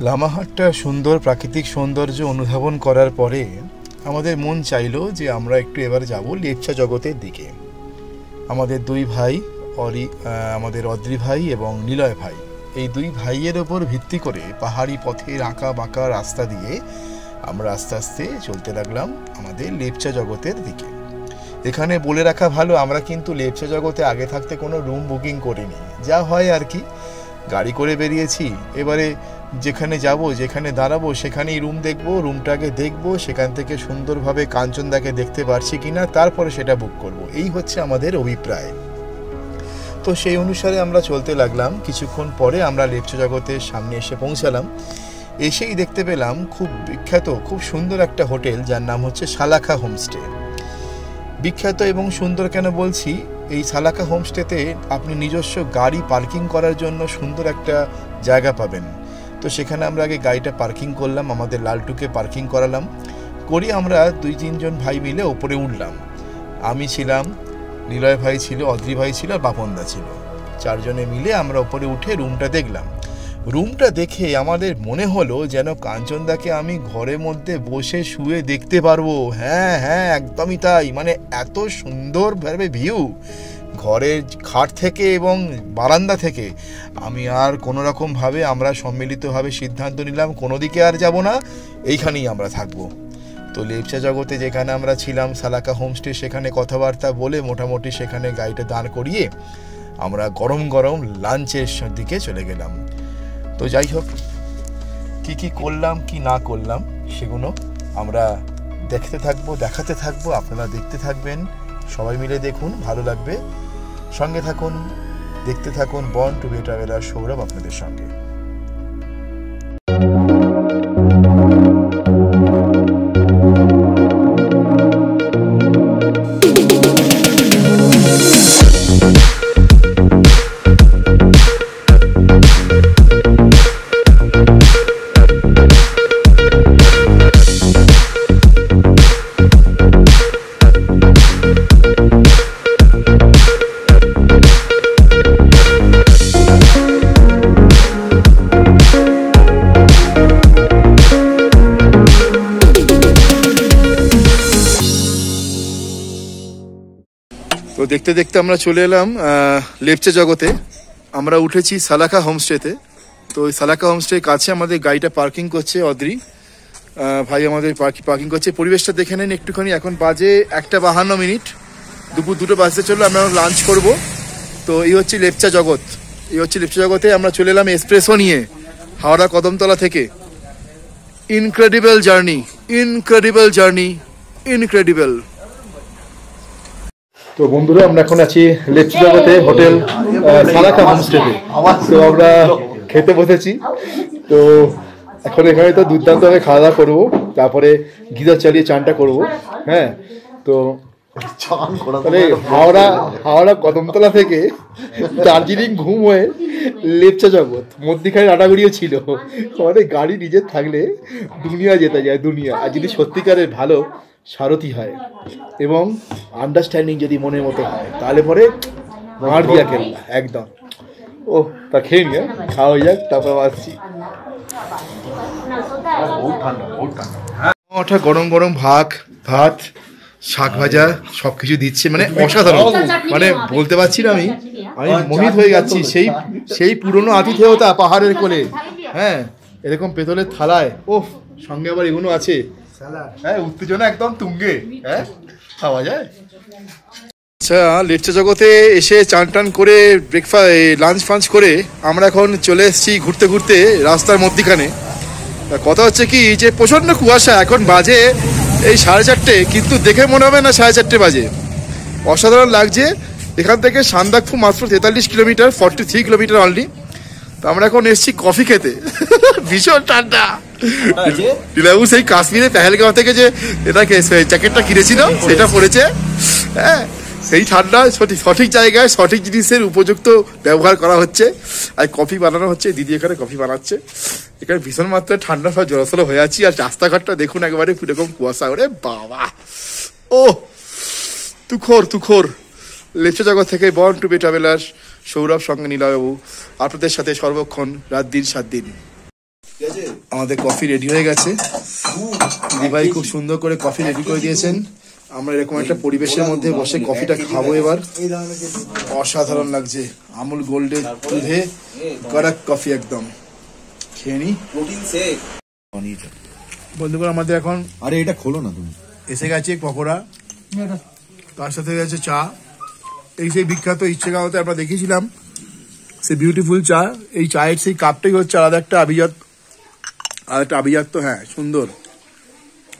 লামাহাটটা সুন্দর প্রাকৃতিক সৌন্দর্য অনুধাবন করার পরে আমাদের মন চাইলো যে আমরা একটু এবার যাব লেপচা জগতের দিকে। আমাদের দুই ভাই আমাদের অদ্রি ভাই এবং নিলয় ভাই, এই দুই ভাইয়ের ওপর ভিত্তি করে পাহাড়ি পথের আঁকা বাঁকা রাস্তা দিয়ে আমরা আস্তে আস্তে চলতে লাগলাম আমাদের লেপচা জগতের দিকে। এখানে বলে রাখা ভালো, আমরা কিন্তু লেপচা জগতে আগে থাকতে কোনো রুম বুকিং করিনি, যা হয় আর কি, গাড়ি করে বেরিয়েছি। এবারে যেখানে যাব, যেখানে দাঁড়াবো সেখানেই রুম দেখবো, রুমটাকে দেখবো, সেখান থেকে সুন্দরভাবে কাঞ্চনদাকে দেখতে পারছি কিনা, তারপরে সেটা বুক করব। এই হচ্ছে আমাদের অভিপ্রায়। তো সেই অনুসারে আমরা চলতে লাগলাম। কিছুক্ষণ পরে আমরা লেপচা জগতের সামনে এসে পৌঁছালাম। এসেই দেখতে পেলাম খুব বিখ্যাত, খুব সুন্দর একটা হোটেল, যার নাম হচ্ছে সালাখা হোমস্টে। বিখ্যাত এবং সুন্দর কেন বলছি, এই সালাখা হোমস্টেতে আপনি নিজস্ব গাড়ি পার্কিং করার জন্য সুন্দর একটা জায়গা পাবেন। তো সেখানে আমরা আগে গাড়িটা পার্কিং করলাম, আমাদের লালটুকে পার্কিং করালাম, করি আমরা 2-3 ভাই মিলে ওপরে উঠলাম। আমি ছিলাম, নিলয় ভাই ছিল, অদ্রি ভাই ছিল, আর বাপনদা ছিল। 4 জনে মিলে আমরা ওপরে উঠে রুমটা দেখলাম। রুমটা দেখে আমাদের মনে হলো যেন কাঞ্চনদাকে আমি ঘরের মধ্যে বসে শুয়ে দেখতে পারবো। হ্যাঁ হ্যাঁ, একদমই তাই। মানে এত সুন্দরভাবে ভিউ ঘরের খাট থেকে এবং বারান্দা থেকে। আমি আর কোনো রকমভাবে আমরা সম্মিলিতভাবে সিদ্ধান্ত নিলাম কোনো দিকে আর যাব না, এইখানেই আমরা থাকবো। তো লেপচা জগতে যেখানে আমরা ছিলাম সালাখা হোমস্টে, সেখানে কথাবার্তা বলে মোটামুটি সেখানে গাড়িটা দাঁড় করিয়ে আমরা গরম গরম লাঞ্চের দিকে চলে গেলাম। তো যাই হোক, কি কি করলাম কি না করলাম সেগুলো আমরা দেখতে থাকবো, দেখাতে থাকবো, আপনারা দেখতে থাকবেন। সবাই মিলে দেখুন, ভালো লাগবে। সঙ্গে থাকুন, দেখতে থাকুন। Born to be traveller Sourav আপনাদের সঙ্গে। তো দেখতে দেখতে আমরা চলে এলাম লেপচা জগতে। আমরা উঠেছি সালাখা হোমস্টেতে। তো ওই সালাখা হোমস্টের কাছে আমাদের গাড়িটা পার্কিং করছে অদ্রি ভাই, আমাদের পার্কিং করছে। পরিবেশটা দেখে নেন একটুখানি। এখন বাজে 1:52, দুপুর 2টো বাজতে চললো। আমরা লাঞ্চ করব। তো এই হচ্ছে লেপচা জগৎ, এই হচ্ছে লেপচা জগতে। আমরা চলে এলাম এসপ্রেসো নিয়ে হাওড়া কদমতলা থেকে। Incredible journey, incredible journey, incredible. তো বন্ধুরা, আমরা এখন আছি লেপচা জগতে হোটেল সালাখা হোমস্টেতে। তো আমরা খেতে বসেছি। তো এখন এখানে তো দুর্দান্তভাবে খাওয়া দাওয়া করবো, তারপরে গিজার চালিয়ে চানটা করবো। হ্যাঁ, তো তাহলে হাওড়া কদমতলা থেকে দার্জিলিং ঘুম হয়ে লেপচা জগৎ, মধ্যিখানে আটাগুড়িও ছিল। আমাদের গাড়ি নিজের থাকলে দুনিয়া যেতে যায়, দুনিয়া। আর যদি সত্যিকারের ভালো সারথি হয় এবং আন্ডারস্ট্যান্ডিং যদি মনের মতো হয়, তাহলে পরে মার দিয়া খেললা একদম। ও তা খেয়ে নিয়ে খাওয়া হয়ে যাক, তারপর আসছি। ওঠা গরম গরম ভাত, শাক ভাজা সবকিছু দিচ্ছে, মানে অসাধারণ। মানে বলতে পারছি না, আমি মোহিত হয়ে যাচ্ছি। সেই পুরনো আতিথেয়তা পাহাড়ের কোলে। হ্যাঁ, এরকম পেতলের থালায়, ও সঙ্গে আবার এগুলো আছে। হ্যাঁ, উত্তেজনা একদম তুঙ্গে। হ্যাঁ, খাওয়া যায়। আচ্ছা, লেপচা জগতে এসে চান টান করে লাঞ্চ ফাঞ্চ করে আমরা এখন চলে এসেছি ঘুরতে ঘুরতে রাস্তার মধ্যিখানে। কথা হচ্ছে কি, যে প্রচণ্ড কুয়াশা, এখন বাজে এই 4:30, কিন্তু দেখে মনে হবে না 4:30 বাজে। অসাধারণ লাগছে। এখান থেকে সান্দাকফু মাত্র 43 কিলোমিটার, 43 কিলোমিটার অনলি। তো আমরা এখন এসেছি কফি খেতে। ভীষণ ঠান্ডা। লীলাবু সেই কাশ্মীরে পেহেলগাঁও থেকে যে এটাকে জ্যাকেটটা কিনেছিল সেটা পড়েছে। হ্যাঁ, সেই ঠান্ডা সঠিক জায়গায় সঠিক জিনিসের উপযুক্ত ব্যবহার করা হচ্ছে। আর কফি বানানো হচ্ছে, দিদি এখানে কফি বানাচ্ছে। এখানে ভীষণ মাত্রায় ঠান্ডা, সব জলসল হয়ে আছি। আর রাস্তাঘাটটা দেখুন একবারে কিরকম কুয়াশা। ওরে বাবা, ও তুখোর। লেপচা জগৎ থেকে born to be traveller Sourav, সঙ্গে নিলয়বাবু আপনাদের সাথে সর্বক্ষণ রাত দিন 7 দিন। ঠিক আছে। আমাদের কফি রেডি হয়ে গেছে। দিদিভাই খুব সুন্দর করে কফি রেডি করে দিয়েছেন। আমরা এরকম একটা পরিবেশের মধ্যে বসে কফিটা খাবো এবার। অসাধারণ লাগছে, আমুল গোল্ডের দুধে কড়ক কফি একদম। খেয়ে নি বন্ধুরা, আমাদের এখন আরে এটা খোলো না তুমি। এসে গেছে পকোড়া, তার সাথে গেছে চা। এই সেই বিখ্যাত ইচ্ছেগাঁওতে আমরা দেখিয়েছিলাম সেই বিউটিফুল চা। এই চায়ের সেই কাপটাই হচ্ছে আলাদা একটা আভিজাত্য। হ্যাঁ, সুন্দর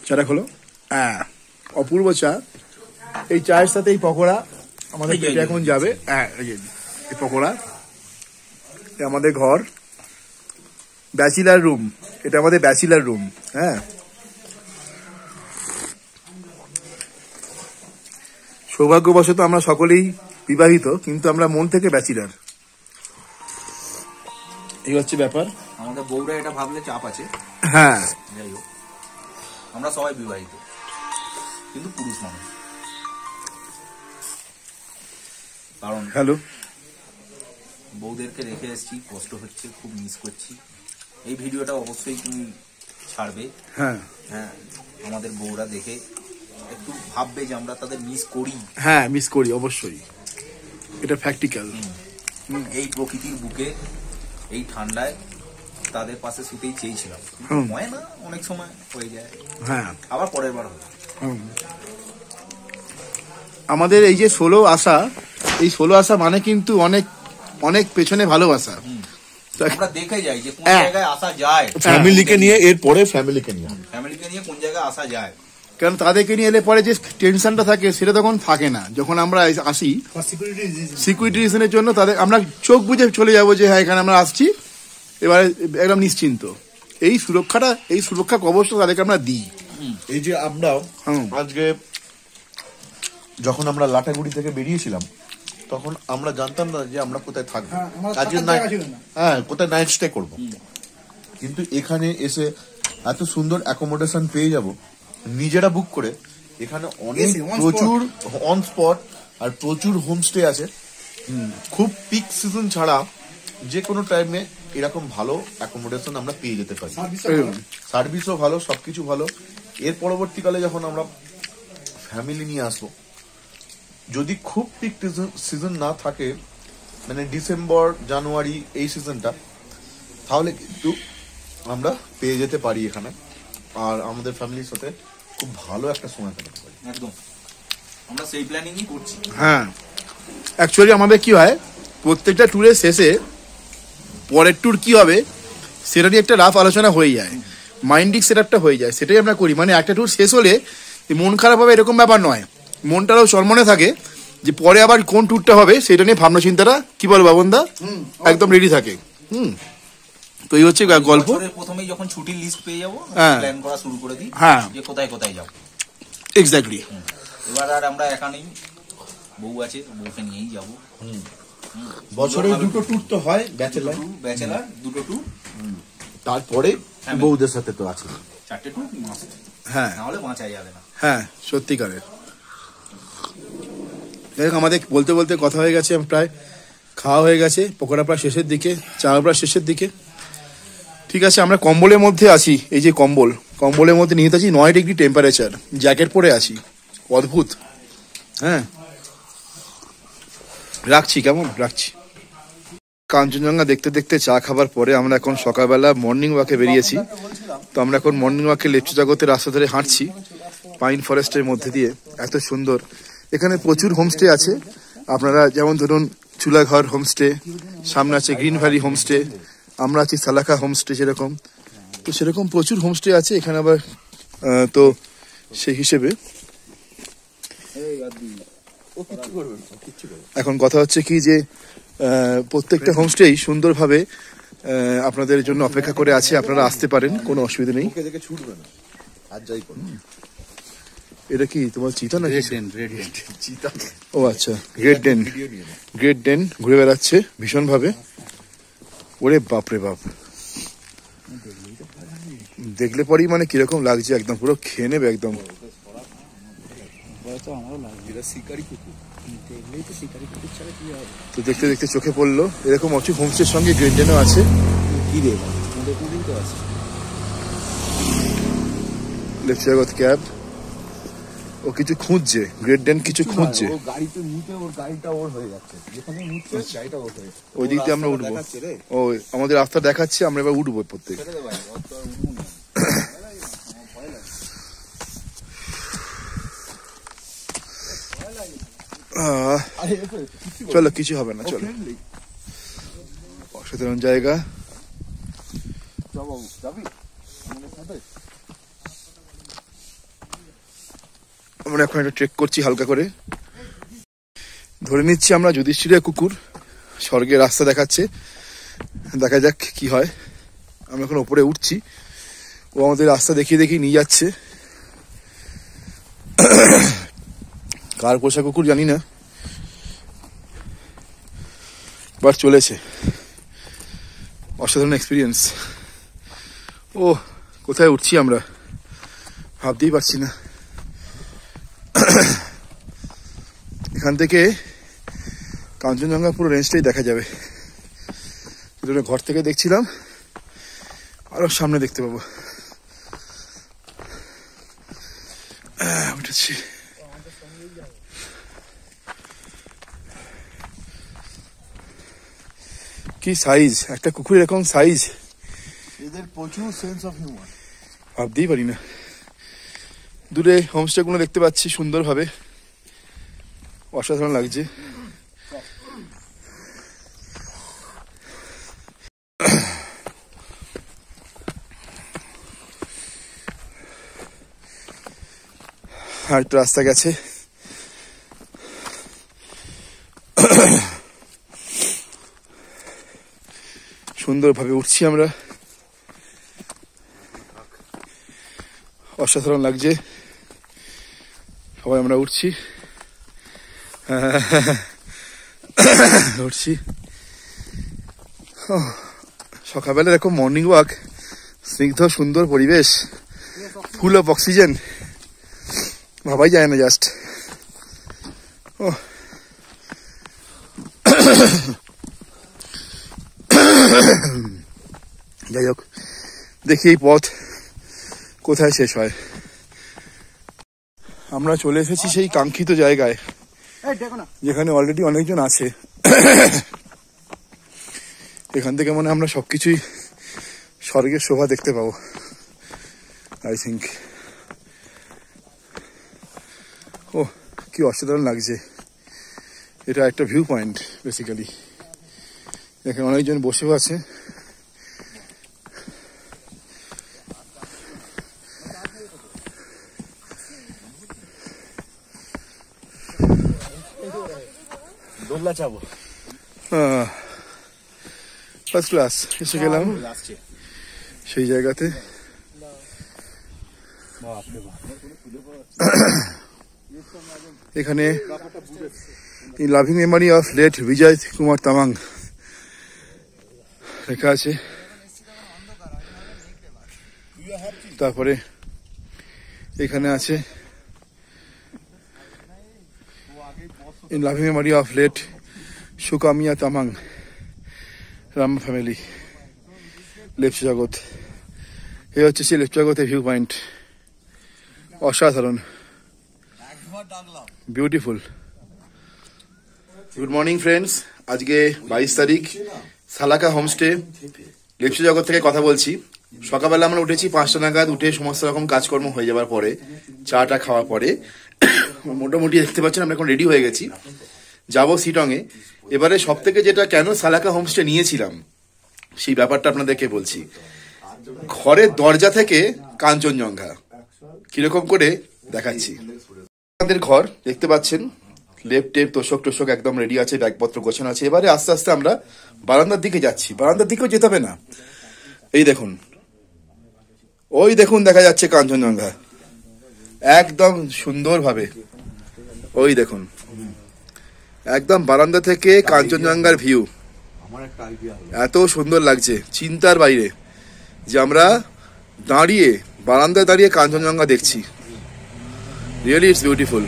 চাটা খোলো। হ্যাঁ, অপূর্ব চা। এই চায়ের সাথে এই পকোড়া আমাদের পেটে এখন যাবে। হ্যাঁ, এই পকোড়া। আমাদের ঘর, ব্যাচেলার রুম, এটা আমাদের ব্যাচেলার রুম। হ্যাঁ, সৌভাগ্যবশত আমরা সকলেই বিবাহিত, কিন্তু আমরা মন থেকে ব্যাচেলার। এই হচ্ছে ব্যাপার। আমাদের বউরা এটা ভাবলে চাপ আছে। হ্যাঁ, যাই হোক, আমরা সবাই বিবাহিত, কিন্তু পুরুষ মানুষ। কারণ হ্যালো, বউদেরকে রেখে এসেছি, কষ্ট হচ্ছে, খুব মিস করছি। এই ভিডিওটা অবশ্যই তুমি ছাড়বে। হ্যাঁ হ্যাঁ, আমাদের বউরা দেখে একটু ভাববে যে আমরা তাদের মিস করি। হ্যাঁ, মিস করি অবশ্যই, এটা প্র্যাকটিক্যাল। এই প্রকৃতির বুকে, এই ঠান্ডায় তাদের পাশে শুতেই চেয়েছিলাম, হয় না, অনেক সময় হয়ে যায়। হ্যাঁ, আবার পরের বার হবে। আমাদের এই যে 16 আসা, এই 16 আসা মানে কিন্তু অনেক অনেক পেছনে ভালোবাসা। আমরা দেখে যাই যে কোন জায়গায় আসা যায়, ফ্যামিলিকে নিয়ে, এরপরে ফ্যামিলিকে নিয়ে কোন জায়গায় আসা যায়। কারণ তাদেরকে নিয়ে এলে পরে যে টেনশনটা থাকে সেটা তখন থাকে না। যখন আমরা আসি সিকিউরিটি রিজনের জন্য, তাদের আমরা চোখ বুঝে চলে যাবো যে হ্যাঁ এখানে আমরা আসছি, এবারে একদম নিশ্চিন্ত। এই সুরক্ষা কবচটা তাদেরকে আমরা দিই। এই যে আমরাও আজকে যখন আমরা লাটাগুড়ি থেকে বেরিয়েছিলাম, তখন আমরা জানতাম না যে আমরা কোথায় থাকবো, কোথায় নাইট স্টে করবো। কিন্তু এখানে এসে এত সুন্দর অ্যাকোমোডেশন পেয়ে যাব নিজেরা বুক করে। এখানে অনেক প্রচুর অন স্পট আর প্রচুর হোমস্টে আছে। খুব পিক সিজন ছাড়া যে কোনো টাইমে এরকম ভালো অ্যাকোমোডেশন আমরা পেয়ে যেতে পারি। সার্ভিসও ভালো, সবকিছু ভালো। এর পরবর্তীকালে যখন আমরা ফ্যামিলি নিয়ে আসবো, যদি খুব পিক সিজন না থাকে, মানে ডিসেম্বর জানুয়ারি এই সিজনটা, তাহলে কিন্তু আমরা পেয়ে যেতে পারি এখানে, আর আমাদের ফ্যামিলির সাথে খুব ভালো একটা সময় কাটাতে পারি। একদম, আমরা সেই প্ল্যানিংই করছি। হ্যাঁ, অ্যাকচুয়ালি আমাদের কি হয়, প্রত্যেকটা ট্যুরের শেষে পরের ট্যুর কি হবে সেটা নিয়ে একটা রাফ আলোচনা হয়ে যায়, মাইন্ডিক সেটআপটা হয়ে যায়। সেটাই আমরা করি। মানে একটা ট্যুর শেষ হলে মন খারাপ হবে এরকম ব্যাপার নয়, মনটাও চরমনে থাকে যে পরে আবার কোন ট্যুরটা হবে সেটা নিয়ে ভাবনা চিন্তাটা, কি বল বাবনদা, একদম রেডি থাকে। তো এই হচ্ছে গল্প। প্রথমেই যখন ছুটির লিস্ট পেয়ে যাবো, হ্যাঁ, প্ল্যান করা শুরু করে দিই। হ্যাঁ, যে কোথায় কোথায় যাবো। এক্স্যাক্টলি। এবার আর আমরা একা নেই, বউ আছে, বউকে নিয়েই যাবো। বছরে 2টো ট্যুর তো হয়, ব্যাচেলার 2টো ট্যুর, তারপরে বউদের সাথে তো আছে 4টে ট্যুর মাস। হ্যাঁ, নাহলে বাঁচা যাবে না। হ্যাঁ, সত্যিকারের। আমাদের বলতে বলতে কথা হয়ে গেছে, প্রায় খাওয়া হয়ে গেছে, পকোড়া প্রায় শেষের দিকে, চা প্রায় শেষের দিকে। ঠিক আছে, আমরা কম্বলের মধ্যে আছি। এই যে কম্বলের মধ্যে নিহিত আছি, 9 ডিগ্রি টেম্পারেচার, জ্যাকেট পরে আছি, অদ্ভুত। হ্যাঁ, রাখছি, কেমন রাখছি। কাঞ্চনজঙ্ঘা দেখতে দেখতে চা খাবার পরে আমরা এখন সকালবেলা মর্নিং ওয়াকে বেরিয়েছি। তো আমরা এখন মর্নিং ওয়াকে লেপচা জগতের রাস্তা ধরে হাঁটছি, পাইন ফরেস্টের মধ্যে দিয়ে। এত সুন্দর, এখানে প্রচুর হোমস্টে আছে। আপনারা যেমন ধরুন চুলাঘর হোমস্টে, সামনে আছে গ্রিন ভ্যালি হোমস্টে, আমরা আছি সালাখা হোমস্টে, যেরকম। তো সেরকম প্রচুর হোমস্টে আছে এখানে আবার। তো সেই হিসেবে এখন কথা হচ্ছে কি যে প্রত্যেকটা হোমস্টেই সুন্দরভাবে আপনাদের জন্য অপেক্ষা করে আছে, আপনারা আসতে পারেন, কোনো অসুবিধা নেই। এটা কি তোমার চিতা না? ও আচ্ছা, গ্রেট ডেন ঘুরে বেড়াচ্ছে ভীষণ ভাবে। ওরে বাপরে বাপ, দেখলে পরেই মানে কিরকম লাগছে, একদম পুরো খেয়ে নেবে একদম। তো দেখতে দেখতে চোখে পড়লো এরকম অচুক হোমস্টের সঙ্গে গ্রেট ডেনও আছে। লেফট জগৎ ক্যাব। ও কিছু খুঁজছে, গ্রেট ডেন কিছু খুঁজছে। ও গাড়িতে নিতে ওর গাড়িটা ওর হয়ে যাচ্ছে, যেখানে নিচ্ছে গাড়িটা ওর হয়ে যাচ্ছে। ওই দিক দিয়ে আমরা উঠবো। ও আমাদের রাস্তা দেখাচ্ছে, আমরা এবার উঠবো প্রত্যেক। চলো কিছু হবে না, চলো। অসাধারণ জায়গা। আমরা এখন একটা ট্রেক করছি হালকা করে। ধরে নিচ্ছি আমরা যুধিষ্ঠিরের কুকুর, স্বর্গের রাস্তা দেখাচ্ছে। দেখা যাক কি হয়। আমরা এখন ওপরে উঠছি, ও আমাদের রাস্তা দেখিয়ে দেখিয়ে নিয়ে যাচ্ছে। কার পোষা কুকুর জানি না, বাট চলেছে। অসাধারণ এক্সপিরিয়েন্স। ও কোথায় উঠছি আমরা ভাবতেই পারছি না। এখান থেকে কাঞ্চনজঙ্ঘা পুরো রেঞ্জটাই দেখা যাবে। ঘর থেকে দেখছিলাম, আরো সামনে দেখতে পাবো। উঠেছি। কি সাইজ, একটা কুকুর এরকম সাইজ। এদের প্রচুর সেন্স অফ হিউমার, ভাবতেই পারি না। দূরে হোমস্টে গুলো দেখতে পাচ্ছি সুন্দরভাবে, অসাধারণ লাগছে। আর একটা রাস্তা গেছে। সুন্দরভাবে উঠছি আমরা, অসাধারণ লাগছে। সবাই আমরা উঠছি উঠছি। সকালবেলা এরকম মর্নিং ওয়াক, স্নিগ্ধ সুন্দর পরিবেশ, ফুল অফ অক্সিজেন, ভাবাই যায় না জাস্ট। যাই হোক, দেখি এই পথ কোথায় শেষ হয়। আমরা চলে এসেছি সেই কাঙ্ক্ষিত জায়গায়, যেখানে অলরেডি অনেকজন আছে। এখান থেকে মনে হয় আমরা সবকিছুই স্বর্গের শোভা দেখতে পাবো, আই থিঙ্ক। ও কি অসাধারণ লাগছে। এটা একটা ভিউ পয়েন্ট বেসিক্যালি। এখানে অনেকজন বসেও আছে। দোল্লা চাবো, ফার্স্ট ক্লাস এসে গেলাম সেই জায়গাতে। এখানে in loving memory of late Bijay Kumar Tamang লেখা আছে। তারপরে এখানে আছে in loving memory of late Sukamiya Tamang, Ram family, Lepcha Jagat. এই হচ্ছে সেই লেফট জগতের ভিউ পয়েন্ট। অসাধারণ, বিউটিফুল। গুড মর্নিং ফ্রেন্ডস, আজকে 22 তারিখ, সালাকা হোমস্টে লেফট জগৎ থেকে কথা বলছি। সকালবেলা আমরা উঠেছি 5টা নাগাদ। উঠে সমস্ত রকম কাজকর্ম হয়ে যাওয়ার পরে, চাটা খাওয়ার পরে মোটামুটি দেখতে পাচ্ছেন আমরা এখন রেডি হয়ে গেছি, যাবো শিটং এ। এবারে সব থেকে যেটা কেন সালাকা হোমস্টে নিয়েছিলাম সেই ব্যাপারটা আপনাদেরকে বলছি। ঘরের দরজা থেকে কাঞ্চনজঙ্ঘা কিরকম করে দেখাচ্ছি। আমাদের ঘর দেখতে পাচ্ছেন, লেপ টেপ তোষক টোষক একদম রেডি আছে, ব্যাগপত্র গোছানো আছে। এবারে আস্তে আস্তে আমরা বারান্দার দিকে যাচ্ছি। বারান্দার দিকেও যেতে হবে না, এই দেখুন, ওই দেখুন দেখা যাচ্ছে কাঞ্চনজঙ্ঘা একদম সুন্দরভাবে। ওই দেখুন একদম বারান্দা থেকে কাঞ্চনজঙ্ঘার ভিউ এত সুন্দর লাগছে, চিন্তার বাইরে যে আমরা দাঁড়িয়ে বারান্দায় দাঁড়িয়ে কাঞ্চনজঙ্ঘা দেখছি। Really it's beautiful.